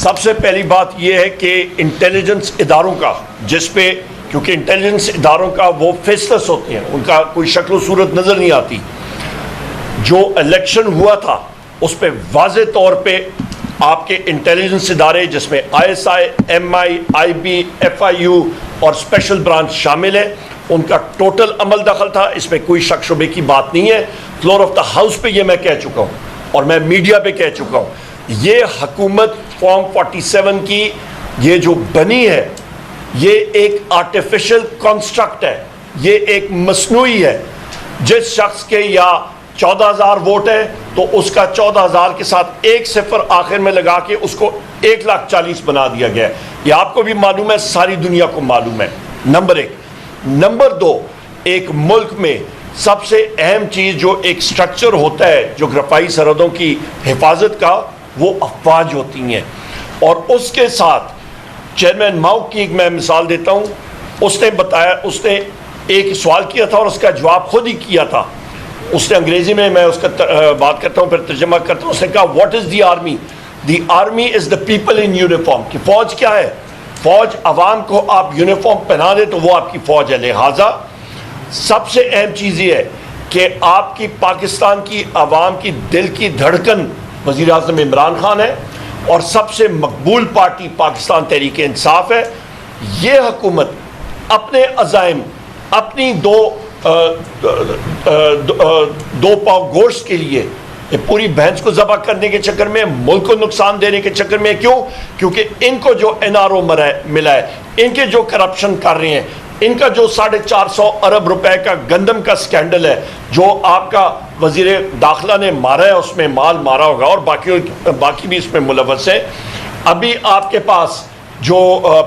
سب سے پہلی بات یہ ہے کہ انٹیلیجنس اداروں کا، جس پہ کیونکہ انٹیلیجنس اداروں کا وہ فیسلس ہوتے ہیں، ان کا کوئی شکل و صورت نظر نہیں آتی. جو الیکشن ہوا تھا اس پہ واضح طور پہ آپ کے انٹیلیجنس ادارے جس میں ISI, MI, IB, FIU اور اسپیشل برانچ شامل ہے، ان کا ٹوٹل عمل دخل تھا. اس میں کوئی شک شبے کی بات نہیں ہے. فلور آف دا ہاؤس پہ یہ میں کہہ چکا ہوں اور میں میڈیا پہ کہہ چکا ہوں. یہ حکومت فارم 47 کی یہ جو بنی ہے یہ ایک آرٹیفیشل کنسٹرکٹ ہے، یہ ایک مصنوعی ہے. جس شخص کے یا 14,000 ووٹ ہے تو اس کا 14,000 کے ساتھ ایک صفر آخر میں لگا کے اس کو 1,40,000 بنا دیا گیا ہے. یہ آپ کو بھی معلوم ہے، ساری دنیا کو معلوم ہے. نمبر 1. نمبر 2، ایک ملک میں سب سے اہم چیز جو ایک سٹرکچر ہوتا ہے جغرافیائی سرحدوں کی حفاظت کا، وہ افواج ہوتی ہیں. اور اس کے ساتھ چیئرمین ماؤ کی ایک میں مثال دیتا ہوں. اس نے بتایا، اس نے ایک سوال کیا تھا اور اس کا جواب خود ہی کیا تھا. اس نے انگریزی میں اس کا بات کرتا ہوں پھر ترجمہ کرتا ہوں. اس نے کہا what is the army? The army is the people in uniform. کہ فوج کیا ہے؟ فوج عوام کو آپ یونیفارم پہنا دیں تو وہ آپ کی فوج ہے. لہٰذا سب سے اہم چیز یہ ہے کہ آپ کی پاکستان کی عوام کی دل کی دھڑکن وزیر اعظم عمران خان ہے اور سب سے مقبول پارٹی پاکستان تحریک انصاف ہے. یہ حکومت اپنے عزائم، اپنی دو پاؤ گوشت کے لیے پوری بھینس کو ذبح کرنے کے چکر میں، ملک کو نقصان دینے کے چکر میں. کیوں؟ کیونکہ ان کو جو NRO ملا ہے، ان کے جو کرپشن کر رہے ہیں، ان کا جو 450 ارب روپے کا گندم کا سکینڈل ہے جو آپ کا وزیر داخلہ نے مارا ہے، اس میں مال مارا ہوگا اور باقی بھی اس میں ملوث ہے. ابھی آپ کے پاس جو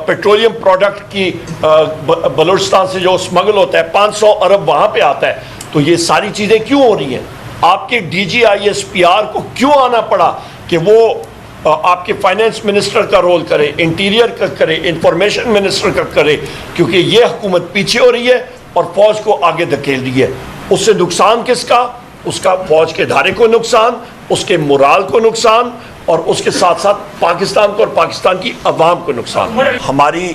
پیٹرولیم پروڈکٹ کی بلوچستان سے جو اسمگل ہوتا ہے 500 ارب وہاں پہ آتا ہے. تو یہ ساری چیزیں کیوں ہو رہی ہیں؟ آپ کے DGISPR کو کیوں آنا پڑا کہ وہ آپ کے فائنینس منسٹر کا رول کرے، انٹیریئر کا کرے، انفارمیشن منسٹر کا کرے؟ کیونکہ یہ حکومت پیچھے ہو رہی ہے اور فوج کو آگے دھکیل رہی ہے. اس سے نقصان کس کا؟ اس کا فوج کے ادارے کو نقصان، اس کے مورال کو نقصان اور اس کے ساتھ ساتھ پاکستان کو اور پاکستان کی عوام کو نقصان. ہماری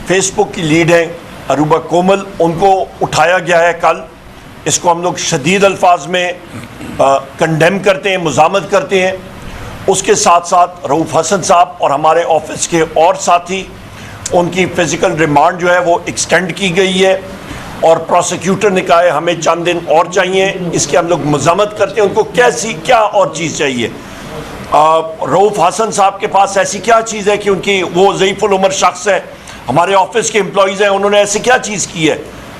فیس بک کی لیڈ ہیں اروبہ کومل، ان کو اٹھایا گیا ہے کل. اس کو ہم لوگ شدید الفاظ میں کنڈیم کرتے ہیں، مذمت کرتے ہیں. اس کے ساتھ ساتھ رؤوف حسن صاحب اور ہمارے آفس کے اور ساتھی، ان کی فزیکل ریمانڈ جو ہے وہ ایکسٹینڈ کی گئی ہے اور پروسیکیوٹر نے کہا ہے ہمیں چند دن اور چاہیے. اس کی ہم لوگ مذمت کرتے ہیں. ان کو کیا اور چیز چاہیے؟ رؤوف حسن صاحب کے پاس ایسی کیا چیز ہے کہ ان کی وہ ضعیف العمر شخص ہے، ہمارے آفس کے امپلائیز ہیں، انہوں نے ایسی کیا چیز کی ہے؟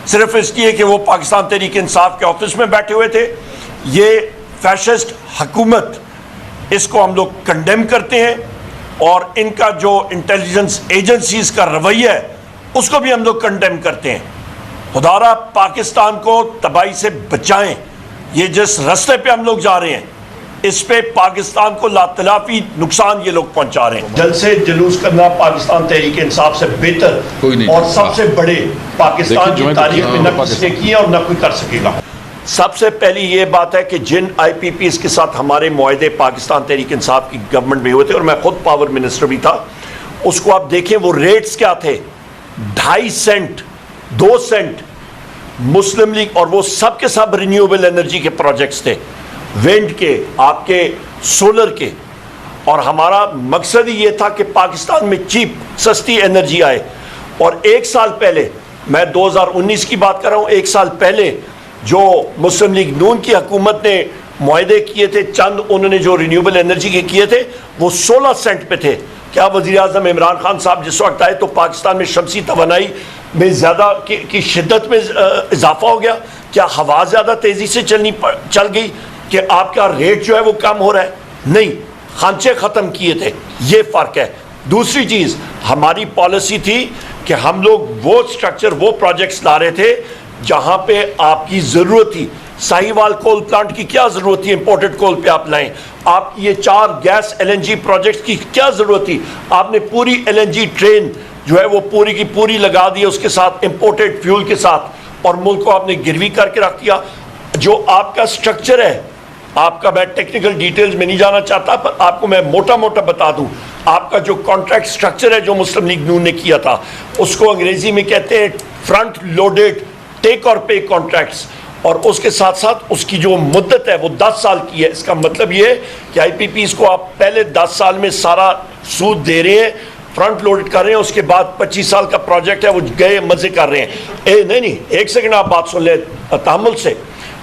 صرف اس لیے کہ وہ پاکستان تحریک انصاف کے آفس میں بیٹھے ہوئے تھے. یہ فیشسٹ حکومت، اس کو ہم لوگ کنڈیم کرتے ہیں اور ان کا جو انٹیلیجنس ایجنسیز کا رویہ ہے اس کو بھی ہم لوگ کنڈیم کرتے ہیں. خدا را پاکستان کو تباہی سے بچائیں. یہ جس رستے پہ ہم لوگ جا رہے ہیں اس پہ پاکستان کو لاطلافی نقصان یہ لوگ پہنچا رہے ہیں. جلسے جلوس کرنا پاکستان تحریک انصاف سے بہتر اور سب سے بڑے پاکستان کی تاریخ میں نہ کسی نے کیا اور نہ کوئی کر سکے گا. سب سے پہلی یہ بات ہے کہ جن IPPs کے ساتھ ہمارے معاہدے پاکستان تحریک انصاف کی گورنمنٹ میں ہوئے تھے اور میں خود پاور منسٹر بھی تھا، اس کو آپ دیکھیں وہ ریٹس کیا تھے. 2.5 سینٹ 2 سینٹ مسلم لیگ، اور وہ سب کے سب رینیویبل انرجی کے پروجیکٹس تھے، وینڈ کے، آپ کے سولر کے. اور ہمارا مقصد ہی یہ تھا کہ پاکستان میں چیپ سستی انرجی آئے. اور 1 سال پہلے، میں 2019 کی بات کر رہا ہوں، 1 سال پہلے جو مسلم لیگ نون کی حکومت نے معاہدے کیے تھے، چند انہوں نے جو رینیویبل انرجی کے کیے تھے وہ 16 سینٹ پہ تھے. کیا وزیر اعظم عمران خان صاحب جس وقت آئے تو پاکستان میں شمسی توانائی میں زیادہ کی شدت میں اضافہ ہو گیا؟ کیا ہوا زیادہ تیزی سے چل گئی کہ آپ کا ریٹ جو ہے وہ کم ہو رہا ہے؟ نہیں، خانچے ختم کیے تھے. یہ فرق ہے. دوسری چیز، ہماری پالیسی تھی کہ ہم لوگ وہ سٹرکچر، وہ پروجیکٹس لا رہے تھے جہاں پہ آپ کی ضرورت تھی. ساہیوال کول پلانٹ کی کیا ضرورت تھی؟ امپورٹڈ کول پہ آپ لائیں. آپ کی یہ 4 گیس LNG پروجیکٹس کی کیا ضرورت تھی؟ آپ نے پوری LNG ٹرین جو ہے وہ پوری کی پوری لگا دی اس کے ساتھ امپورٹڈ فیول کے ساتھ، اور ملک کو آپ نے گروی کر کے رکھ دیا. جو آپ کا سٹرکچر ہے، آپ کا، میں ٹیکنیکل ڈیٹیلز میں نہیں جانا چاہتا پر آپ کو میں موٹا موٹا بتا دوں، آپ کا جو کانٹریکٹ سٹرکچر ہے جو مسلم لیگ نون نے کیا تھا اس کو انگریزی میں کہتے ہیں فرنٹ لوڈڈ ٹیک اور پے کانٹریکٹس، اور اس کے ساتھ ساتھ اس کی جو مدت ہے وہ 10 سال کی ہے. اس کا مطلب یہ ہے کہ آئی پی پیز کو آپ پہلے 10 سال میں سارا سود دے رہے ہیں، فرنٹ لوڈ کر رہے ہیں، اس کے بعد 25 سال کا پروجیکٹ ہے وہ گئے مزے کر رہے ہیں. نہیں ایک سیکنڈ آپ بات سن لیں تحمل سے.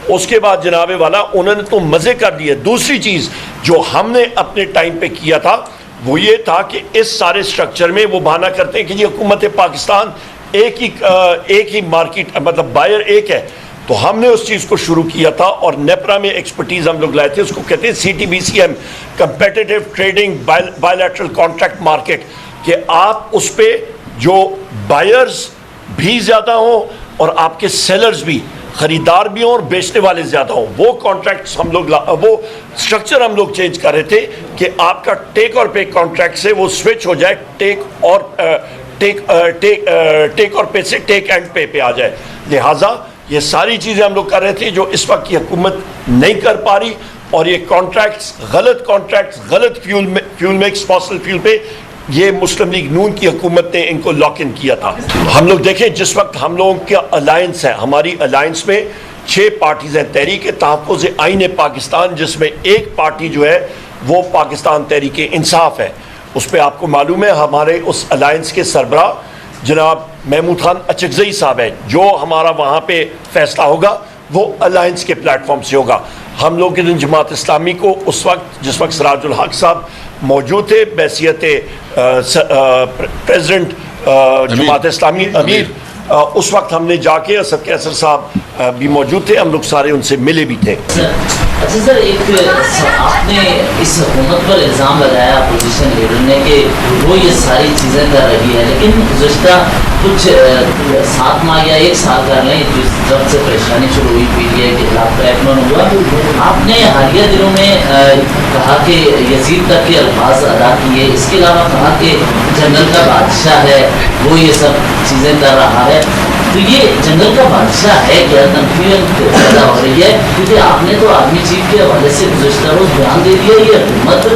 اس کے بعد جناب والا انہوں نے تو مزے کر دیے. دوسری چیز جو ہم نے اپنے ٹائم پہ کیا تھا وہ یہ تھا کہ اس سارے سٹرکچر میں وہ بہانہ کرتے ہیں کہ یہ حکومت پاکستان ایک ہی مارکیٹ مطلب بائر ایک ہے. تو ہم نے اس چیز کو شروع کیا تھا اور نیپرا میں ایکسپرٹیز ہم لوگ لائے تھے. اس کو کہتے ہیں CTBCM competitive trading bilateral contract market, کہ آپ اس پہ جو بائرز بھی زیادہ ہوں اور آپ کے سیلرز بھی، خریدار بھی ہوں اور بیچنے والے زیادہ ہوں. وہ کانٹریکٹس ہم لوگ وہ سٹرکچر ہم لوگ چینج کر رہے تھے کہ آپ کا ٹیک اور پے کانٹریکٹ سے وہ سوئچ ہو جائے ٹیک اور پے سے ٹیک اینڈ پے پہ آ جائے. لہٰذا یہ ساری چیزیں ہم لوگ کر رہے تھے جو اس وقت کی حکومت نہیں کر پا رہی. اور یہ کانٹریکٹس غلط فیول مکس فاسل فیول پہ یہ مسلم لیگ نون کی حکومت نے ان کو لاک ان کیا تھا. ہم لوگ دیکھیں جس وقت ہم لوگوں کا الائنس ہے، ہماری الائنس میں 6 پارٹیز ہیں. تحریک تحفظ آئین پاکستان جس میں ایک پارٹی جو ہے وہ پاکستان تحریک انصاف ہے. اس پہ آپ کو معلوم ہے ہمارے اس الائنس کے سربراہ جناب محمود خان اچکزئی صاحب ہیں. جو ہمارا وہاں پہ فیصلہ ہوگا وہ الائنس کے پلیٹ فارم سے ہوگا. ہم لوگ جماعت اسلامی کو اس وقت جس وقت سراج الحق صاحب موجود تھے بحیثیت پریزیڈنٹ جماعت اسلامی امیر، اس وقت ہم نے جا کے اسد کیسر صاحب بھی موجود تھے، ہم لوگ سارے ان سے ملے بھی تھے. اچھا سر، ایک آپ نے اس حکومت پر الزام لگایا اپوزیشن لیڈر نے کہ وہ یہ ساری چیزیں کر رہی ہے، لیکن گزشتہ کچھ 7 ماہ یا 1 سال کر لیں جب سے پریشانی شروع ہوئی PTI کے خلاف کریکڈاؤن ہوا، آپ نے حالیہ دنوں میں کہا کہ یزید تک کے الفاظ ادا کیے، اس کے علاوہ کہا کہ جنگل کا بادشاہ ہے وہ یہ سب چیزیں کر رہا ہے. تو یہ جنگل کا بادشاہ ہے کیا؟ کنفیوژن پیدا ہو رہی ہے کیونکہ آپ نے تو آرمی چیف کے حوالے سے گزشتہ روز بیان دے دیا یہ حکومت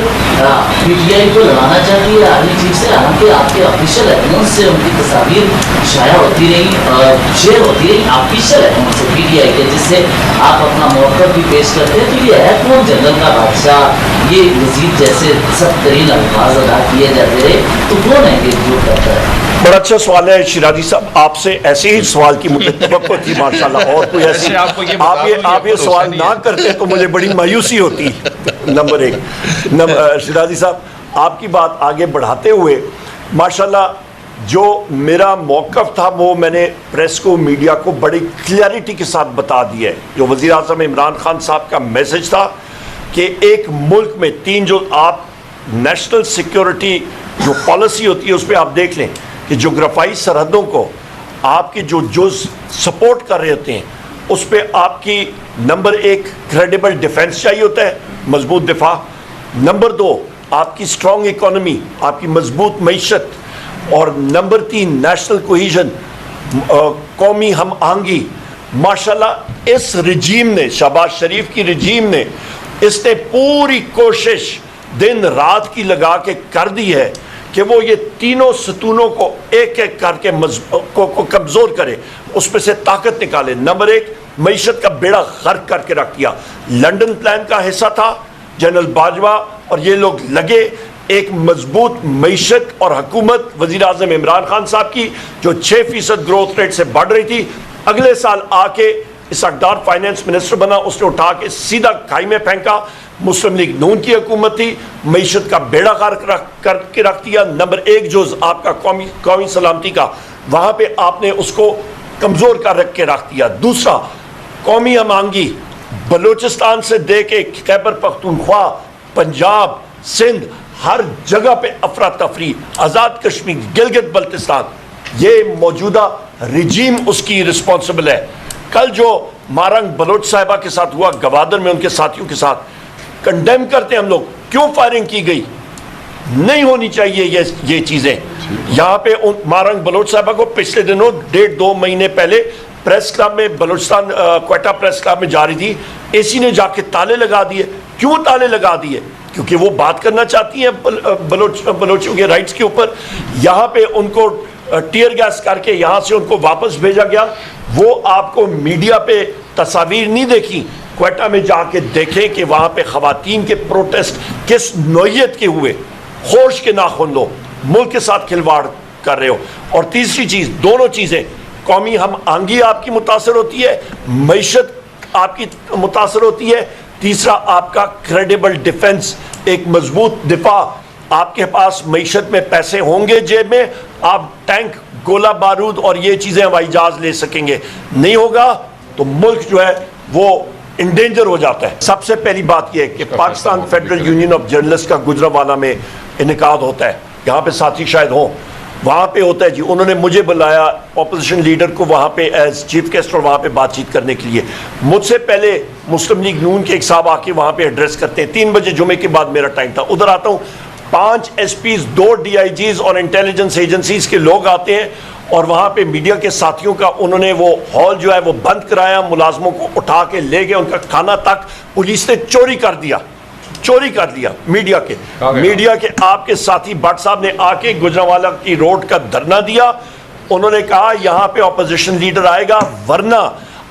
PTI کو لڑانا چاہتی ہے آرمی چیف سے، حالانکہ آپ کے آفیشیل اکاؤنٹ سے ان کی تصاویر شائع ہوتی رہی، شیئر ہوتی رہی آفیشیل اکاؤنٹ سے PTI کے، جس سے آپ اپنا موقف بھی پیش کرتے ہیں. تو یہ ہے کون جنگل کا بادشاہ؟ یہ یزید جیسے سخت ترین الفاظ ادا کیے جاتے رہے تو کون ہے یہ جو کرتا ہے؟ بڑا اچھا سوال ہے شیرازی صاحب، آپ سے ایسے ہی سوال کی مجھے توقع تھی ماشاءاللہ، اور کوئی ایسی آپ یہ سوال نہ کرتے تو مجھے بڑی مایوسی ہوتی. نمبر 1 شیرازی صاحب آپ کی بات آگے بڑھاتے ہوئے ماشاءاللہ جو میرا موقف تھا وہ میں نے پریس کو میڈیا کو بڑی کلیئرٹی کے ساتھ بتا دیا ہے. جو وزیر اعظم عمران خان صاحب کا میسج تھا کہ ایک ملک میں 3 جو آپ نیشنل سیکیورٹی جو پالیسی ہوتی ہے اس پہ آپ دیکھ لیں کہ جغرافائی سرحدوں کو آپ کے جو جز سپورٹ کر رہے ہوتے ہیں اس پہ آپ کی نمبر 1 کریڈیبل ڈیفنس چاہیے ہوتا ہے، مضبوط دفاع. نمبر 2 آپ کی اسٹرانگ اکانومی، آپ کی مضبوط معیشت. اور نمبر 3 نیشنل کوہیژن، قومی ہم آہنگی. ماشاءاللہ اس رجیم نے، شہباز شریف کی رجیم نے، اس نے پوری کوشش دن رات کی لگا کے کر دی ہے کہ وہ یہ تینوں ستونوں کو ایک ایک کر کے کو کمزور کرے، اس پہ سے طاقت نکالے. نمبر 1 معیشت کا بیڑا غرق کر کے رکھ دیا. لنڈن پلان کا حصہ تھا جنرل باجوہ اور یہ لوگ لگے ایک مضبوط معیشت اور حکومت وزیر اعظم عمران خان صاحب کی جو 6% گروتھ ریٹ سے بڑھ رہی تھی. اگلے سال آ کے اس اقدار فائنینس منسٹر بنا، اس نے اٹھا کے سیدھا کھائی میں پھینکا. مسلم لیگ نون کی حکومت تھی، معیشت کا بیڑا غرق کر کے رکھ دیا. نمبر 1 جز آپ کا قومی سلامتی کا، وہاں پہ آپ نے اس کو کمزور کر کے رکھ دیا. دوسرا قومی ہم آہنگی، بلوچستان سے دے کے خیبر پختونخوا، پنجاب، سندھ، ہر جگہ پہ افراتفری، آزاد کشمیر، گلگت بلتستان، یہ موجودہ رجیم اس کی رسپانسبل ہے. کل جو مارنگ بلوچ صاحبہ کے ساتھ ہوا گوادر میں ان کے ساتھیوں کے ساتھ، کنڈیم کرتے ہیں ہم لوگ. کیوں فائرنگ کی گئی؟ نہیں ہونی چاہیے یہ چیزیں. یہاں پہ مارنگ بلوچ صاحبہ کو پچھلے دنوں 1.5-2 مہینے پہلے پریس کلب میں، بلوچستان کوئٹہ پریس کلب میں جا رہی تھی، AC نے جا کے تالے لگا دیے. کیوں تالے لگا دیے؟ کیونکہ وہ بات کرنا چاہتی ہیں بلوچوں کے رائٹس کے اوپر. یہاں پہ ان کو ٹیئر گیس کر کے یہاں سے ان کو واپس بھیجا گیا. وہ آپ کو میڈیا پہ تصاویر نہیں دیکھی, کوئٹہ میں جا کے دیکھیں کہ وہاں پہ خواتین کے پروٹیسٹ کس نوعیت کے ہوئے. ہوش کے ناخن لو, ملک کے ساتھ کھلواڑ کر رہے ہو. اور تیسری چیز, دونوں چیزیں, قومی ہم آہنگی آپ کی متاثر ہوتی ہے, معیشت آپ کی متاثر ہوتی ہے. تیسرا آپ کا کریڈیبل ڈیفنس, ایک مضبوط دفاع. آپ کے پاس معیشت میں پیسے ہوں گے جیب میں, آپ ٹینک, گولہ بارود اور یہ چیزیں ہوائی جہاز لے سکیں گے. نہیں ہوگا تو ملک جو ہے وہ انڈینجر ہو جاتا ہے. سب سے پہلی بات یہ ہے کہ Pakistan federal union of journalist کا گجرانوالہ میں انعقاد ہوتا ہے, یہاں پہ ساتھی شاید ہوں, وہاں پہ ہوتا ہے جی. انہوں نے مجھے بلایا اپوزیشن لیڈر کو وہاں پہ ایز چیف گیسٹ اور وہاں پہ بات چیت کرنے کے لیے. مجھ سے پہلے مسلم لیگ نون کے ایک صاحب آ کے وہاں پہ ایڈریس کرتے ہیں. 3 بجے جمعے کے بعد میرا ٹائم تھا. ادھر آتا ہوں, 5 ایس پیز, 2 ڈی آئی جیز اور انٹیلیجنس ایجنسیز کے لوگ آتے ہیں, اور وہاں پہ میڈیا کے ساتھیوں کا انہوں نے وہ ہال جو ہے وہ بند کرایا, ملازموں کو اٹھا کے لے گئے, ان کا کھانا تک پولیس نے چوری کر دیا میڈیا کے. آپ کے ساتھی بٹ صاحب نے آ کے گجرانوالہ کی روڈ کا دھرنا دیا. انہوں نے کہا یہاں پہ اپوزیشن لیڈر آئے گا ورنہ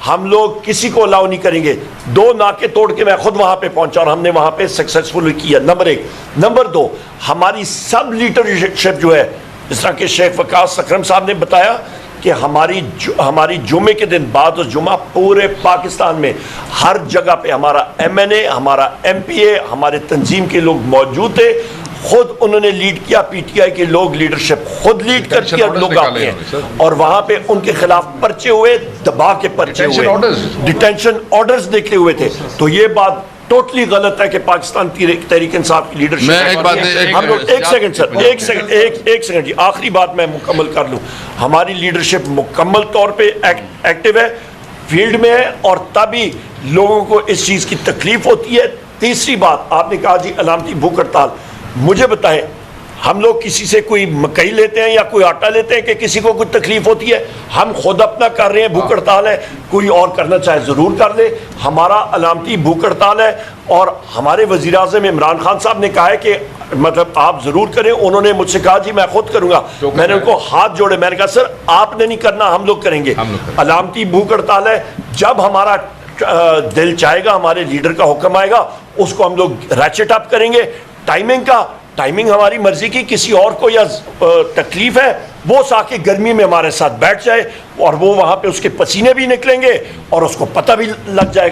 ہم لوگ کسی کو الاؤ نہیں کریں گے. 2 ناکے توڑ کے میں خود وہاں پہ پہنچا اور ہم نے وہاں پہ سکسیسفل کیا. نمبر 1. نمبر 2, ہماری سب لیڈرشپ جو ہے, جس طرح کہ شیخ وقاص اکرم صاحب نے بتایا کہ ہماری جمعے کے دن بعد جمعہ پورے پاکستان میں ہر جگہ پہ ہمارا ایم این اے, ہمارا ایم پی اے, ہمارے تنظیم کے لوگ موجود تھے. خود انہوں نے لیڈ کیا, پی ٹی آئی کے لوگ لیڈرشپ خود لیڈ کرتی ہے, لوگ آتے ہیں اور وہاں پہ ان کے خلاف پرچے ہوئے, دبا کے پرچے ہوئے, ڈیٹینشن آرڈرز نکلے ہوئے تھے. تو یہ بات ٹوٹلی غلط ہے کہ پاکستان تحریک انصاف کی لیڈرشپ. ہم لوگ ایک سیکنڈ جی, آخری بات میں مکمل کر لوں. ہماری لیڈرشپ مکمل طور پہ ایکٹیو ہے, فیلڈ میں ہے, اور تبھی لوگوں کو اس چیز کی تکلیف ہوتی ہے. تیسری بات, آپ نے کہا جی علامتی بھوک ہڑتال. مجھے بتائیں, ہم لوگ کسی سے کوئی مکئی لیتے ہیں یا کوئی آٹا لیتے ہیں کہ کسی کو کوئی تکلیف ہوتی ہے؟ ہم خود اپنا کر رہے ہیں, بھوک ہڑتال ہے. کوئی اور کرنا چاہے ضرور کر لے. ہمارا علامتی بھوک ہڑتال ہے, اور ہمارے وزیر اعظم عمران خان صاحب نے کہا ہے کہ مطلب آپ ضرور کریں. انہوں نے مجھ سے کہا جی میں خود کروں گا. میں نے ان کو ہاتھ جوڑے, میں نے کہا سر آپ نے نہیں کرنا, ہم لوگ کریں گے. علامتی بھوک ہڑتال ہے. جب ہمارا دل چاہے گا, ہمارے لیڈر کا حکم آئے گا, اس کو ہم لوگ ریچٹ اپ کریں گے. ٹائمنگ ہماری مرضی کی. کسی اور کو یا تکلیف ہے وہ سا کے گرمی میں ہمارے ساتھ بیٹھ جائے, اور وہ وہاں پہ اس کے پسینے بھی نکلیں گے اور اس کو پتہ بھی لگ جائے گا.